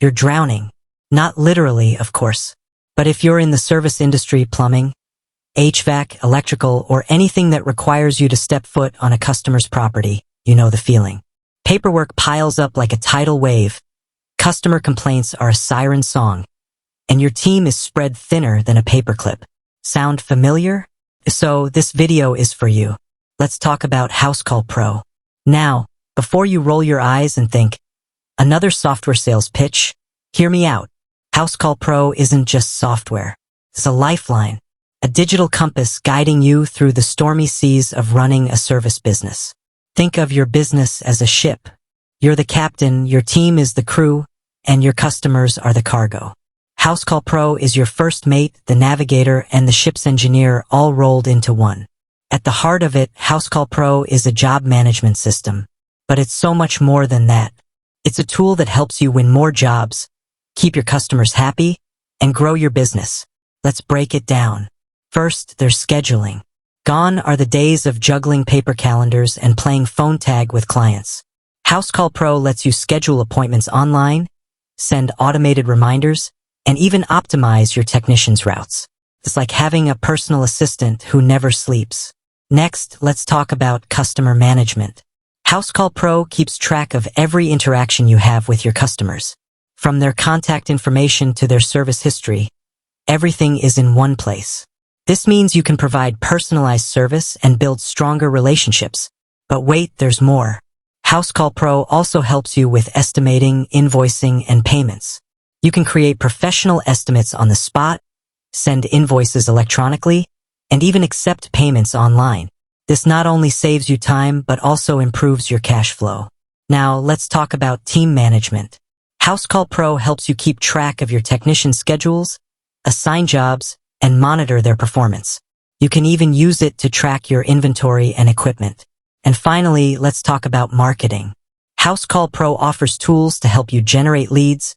you're drowning. Not literally, of course. But if you're in the service industry, plumbing, HVAC, electrical, or anything that requires you to step foot on a customer's property, you know the feeling. Paperwork piles up like a tidal wave. Customer complaints are a siren song. And your team is spread thinner than a paperclip. Sound familiar? So this video is for you. Let's talk about Housecall Pro. Now, before you roll your eyes and think, another software sales pitch, hear me out. Housecall Pro isn't just software. It's a lifeline, a digital compass guiding you through the stormy seas of running a service business. Think of your business as a ship. You're the captain, your team is the crew, and your customers are the cargo. Housecall Pro is your first mate, the navigator, and the ship's engineer all rolled into one. At the heart of it, Housecall Pro is a job management system. But it's so much more than that. It's a tool that helps you win more jobs, keep your customers happy, and grow your business. Let's break it down. First, there's scheduling. Gone are the days of juggling paper calendars and playing phone tag with clients. Housecall Pro lets you schedule appointments online, send automated reminders, and even optimize your technicians' routes. It's like having a personal assistant who never sleeps. Next, let's talk about customer management. Housecall Pro keeps track of every interaction you have with your customers. From their contact information to their service history, everything is in one place. This means you can provide personalized service and build stronger relationships. But wait, there's more. Housecall Pro also helps you with estimating, invoicing, and payments. You can create professional estimates on the spot, send invoices electronically, and even accept payments online. This not only saves you time, but also improves your cash flow. Now, let's talk about team management. Housecall Pro helps you keep track of your technician schedules, assign jobs, and monitor their performance. You can even use it to track your inventory and equipment. And finally, let's talk about marketing. Housecall Pro offers tools to help you generate leads,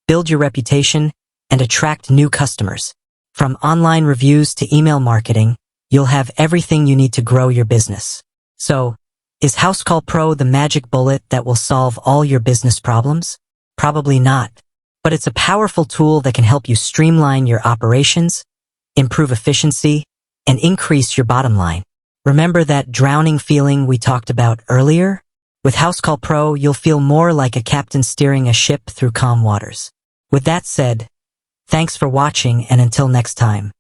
build your reputation, and attract new customers. From online reviews to email marketing, you'll have everything you need to grow your business. So, is Housecall Pro the magic bullet that will solve all your business problems? Probably not. But it's a powerful tool that can help you streamline your operations, improve efficiency, and increase your bottom line. Remember that drowning feeling we talked about earlier? With Housecall Pro, you'll feel more like a captain steering a ship through calm waters. With that said, thanks for watching, and until next time.